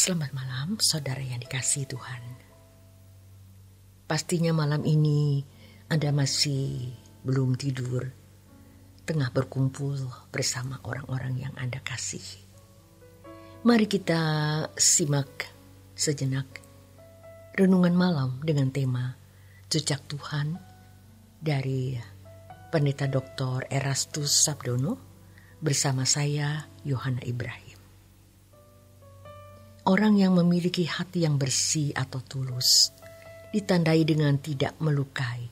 Selamat malam, saudara yang dikasihi Tuhan. Pastinya malam ini Anda masih belum tidur, tengah berkumpul bersama orang-orang yang Anda kasihi. Mari kita simak sejenak renungan malam dengan tema Jejak Tuhan dari Pendeta Dr. Erastus Sabdono bersama saya, Yohana Ibrahim. Orang yang memiliki hati yang bersih atau tulus ditandai dengan tidak melukai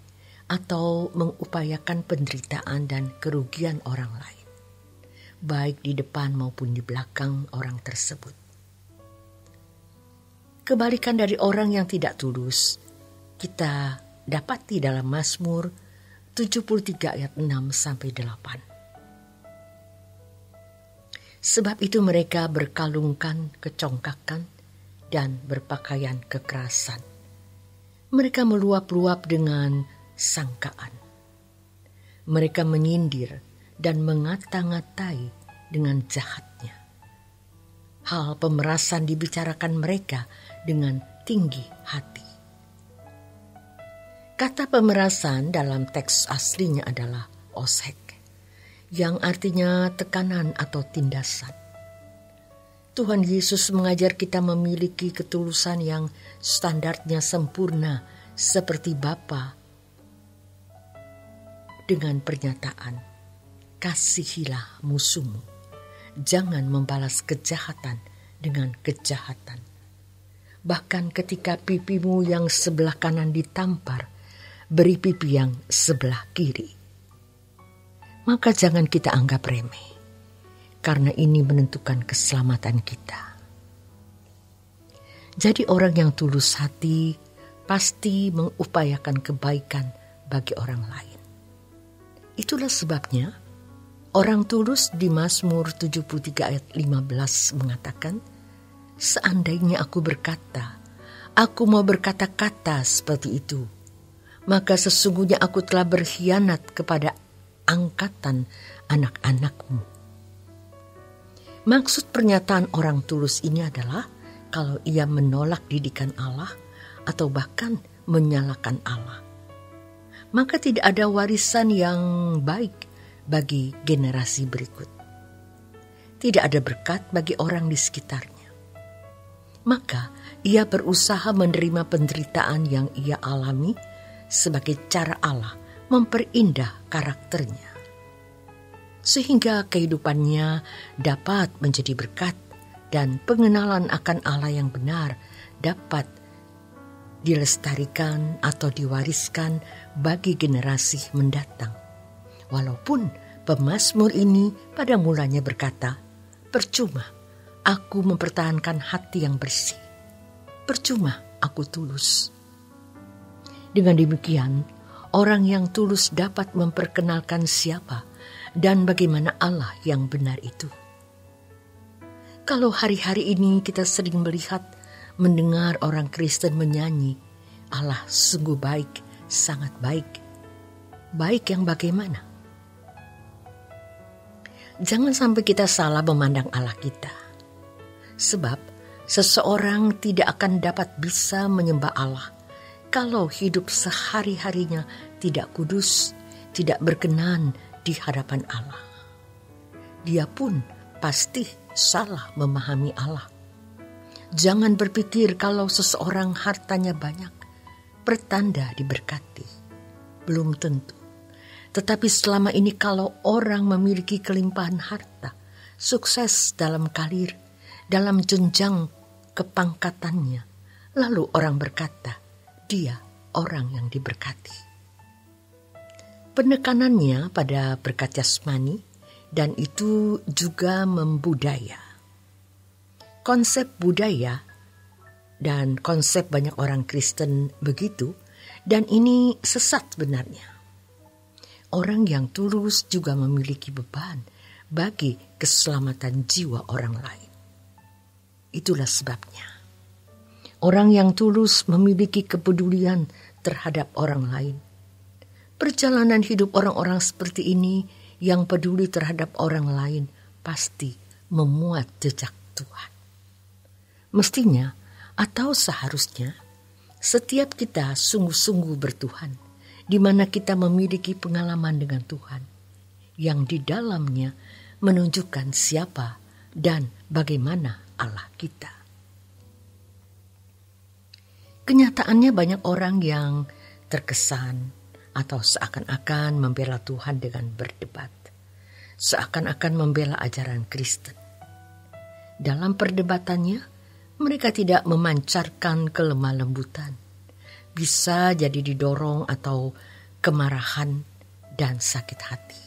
atau mengupayakan penderitaan dan kerugian orang lain, baik di depan maupun di belakang orang tersebut. Kebalikan dari orang yang tidak tulus, kita dapati dalam Mazmur 73 ayat 6-8. Sebab itu mereka berkalungkan kecongkakan dan berpakaian kekerasan. Mereka meluap-luap dengan sangkaan. Mereka menyindir dan mengata-ngatai dengan jahatnya. Hal pemerasan dibicarakan mereka dengan tinggi hati. Kata pemerasan dalam teks aslinya adalah oshek, yang artinya tekanan atau tindasan. Tuhan Yesus mengajar kita memiliki ketulusan yang standarnya sempurna seperti Bapa dengan pernyataan, kasihilah musuhmu, jangan membalas kejahatan dengan kejahatan. Bahkan ketika pipimu yang sebelah kanan ditampar, beri pipi yang sebelah kiri. Maka jangan kita anggap remeh, karena ini menentukan keselamatan kita. Jadi orang yang tulus hati pasti mengupayakan kebaikan bagi orang lain. Itulah sebabnya orang tulus di Mazmur 73 ayat 15 mengatakan, seandainya aku berkata, aku mau berkata-kata seperti itu, maka sesungguhnya aku telah berkhianat kepada angkatan anak-anakmu. Maksud pernyataan orang tulus ini adalah kalau ia menolak didikan Allah atau bahkan menyalahkan Allah, maka tidak ada warisan yang baik bagi generasi berikut. Tidak ada berkat bagi orang di sekitarnya. Maka ia berusaha menerima penderitaan yang ia alami sebagai cara Allah memperindah karakternya, sehingga kehidupannya dapat menjadi berkat dan pengenalan akan Allah yang benar dapat dilestarikan atau diwariskan bagi generasi mendatang. Walaupun pemazmur ini pada mulanya berkata, percuma aku mempertahankan hati yang bersih, percuma aku tulus. Dengan demikian, orang yang tulus dapat memperkenalkan siapa dan bagaimana Allah yang benar itu. Kalau hari-hari ini kita sering melihat, mendengar orang Kristen menyanyi, Allah sungguh baik, sangat baik. Baik yang bagaimana? Jangan sampai kita salah memandang Allah kita. Sebab seseorang tidak akan dapat bisa menyembah Allah kalau hidup sehari-harinya tidak kudus, tidak berkenan di hadapan Allah. Dia pun pasti salah memahami Allah. Jangan berpikir kalau seseorang hartanya banyak, pertanda diberkati. Belum tentu. Tetapi selama ini kalau orang memiliki kelimpahan harta, sukses dalam karir, dalam jenjang kepangkatannya, lalu orang berkata, dia orang yang diberkati. Penekanannya pada berkat jasmani dan itu juga membudaya. Konsep budaya dan konsep banyak orang Kristen begitu, dan ini sesat sebenarnya. Orang yang tulus juga memiliki beban bagi keselamatan jiwa orang lain. Itulah sebabnya orang yang tulus memiliki kepedulian terhadap orang lain. Perjalanan hidup orang-orang seperti ini yang peduli terhadap orang lain pasti memuat jejak Tuhan. Mestinya atau seharusnya setiap kita sungguh-sungguh bertuhan, di mana kita memiliki pengalaman dengan Tuhan, yang di dalamnya menunjukkan siapa dan bagaimana Allah kita. Kenyataannya banyak orang yang terkesan atau seakan-akan membela Tuhan dengan berdebat, seakan-akan membela ajaran Kristen. Dalam perdebatannya, mereka tidak memancarkan kelemah lembutan, bisa jadi didorong atau kemarahan dan sakit hati.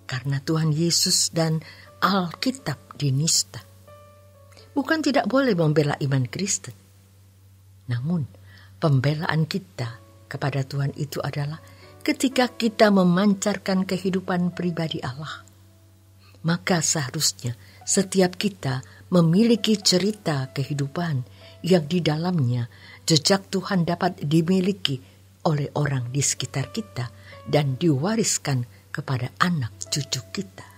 Karena Tuhan Yesus dan Alkitab dinista. Bukan tidak boleh membela iman Kristen. Namun, pembelaan kita kepada Tuhan itu adalah ketika kita memancarkan kehidupan pribadi Allah. Maka seharusnya setiap kita memiliki cerita kehidupan yang di dalamnya jejak Tuhan dapat dimiliki oleh orang di sekitar kita dan diwariskan kepada anak cucu kita.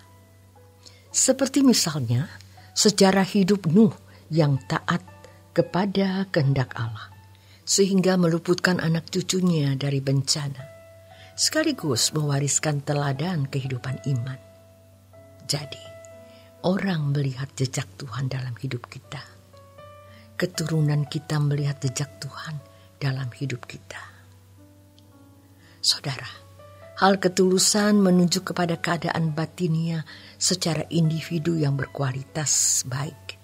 Seperti misalnya sejarah hidup Nuh yang taat kepada kehendak Allah, sehingga meluputkan anak cucunya dari bencana, sekaligus mewariskan teladan kehidupan iman. Jadi, orang melihat jejak Tuhan dalam hidup kita. Keturunan kita melihat jejak Tuhan dalam hidup kita. Saudara, hal ketulusan menunjuk kepada keadaan batinia secara individu yang berkualitas baik.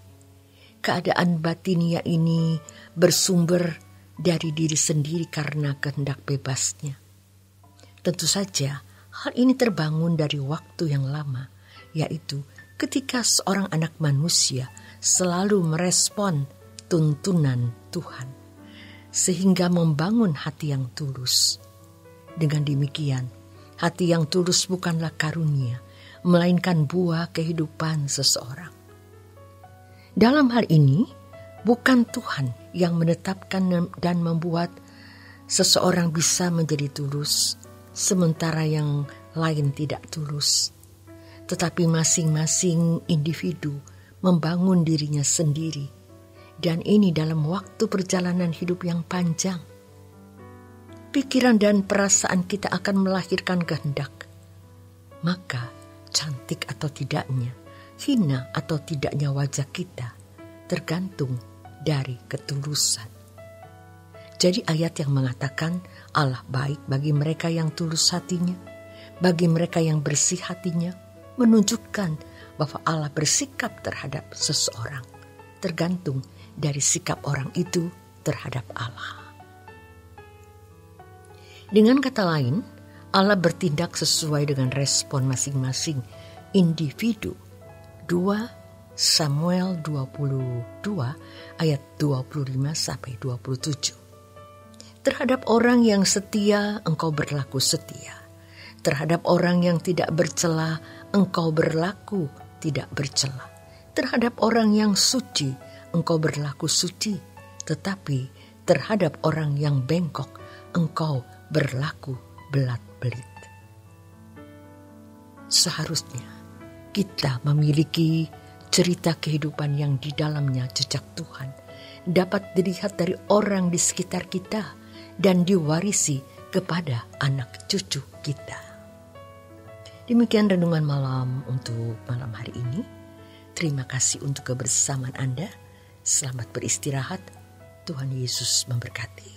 Keadaan batinia ini bersumber dari diri sendiri karena kehendak bebasnya. Tentu saja hal ini terbangun dari waktu yang lama, yaitu ketika seorang anak manusia selalu merespon tuntunan Tuhan, sehingga membangun hati yang tulus. Dengan demikian, hati yang tulus bukanlah karunia, melainkan buah kehidupan seseorang. Dalam hal ini, bukan Tuhan yang menetapkan dan membuat seseorang bisa menjadi tulus, sementara yang lain tidak tulus. Tetapi masing-masing individu membangun dirinya sendiri, dan ini dalam waktu perjalanan hidup yang panjang. Pikiran dan perasaan kita akan melahirkan kehendak. Maka, cantik atau tidaknya, hina atau tidaknya wajah kita, tergantung dari ketulusan. Jadi ayat yang mengatakan Allah baik bagi mereka yang tulus hatinya, bagi mereka yang bersih hatinya, menunjukkan bahwa Allah bersikap terhadap seseorang, tergantung dari sikap orang itu terhadap Allah. Dengan kata lain, Allah bertindak sesuai dengan respon masing-masing individu. 2 Samuel 22 ayat 25-27. Terhadap orang yang setia, engkau berlaku setia. Terhadap orang yang tidak bercela, engkau berlaku tidak bercela. Terhadap orang yang suci, engkau berlaku suci. Tetapi terhadap orang yang bengkok, engkau berlaku belat-belit. Seharusnya kita memiliki cerita kehidupan yang di dalamnya jejak Tuhan dapat dilihat dari orang di sekitar kita dan diwarisi kepada anak cucu kita. Demikian renungan malam untuk malam hari ini. Terima kasih untuk kebersamaan Anda. Selamat beristirahat. Tuhan Yesus memberkati.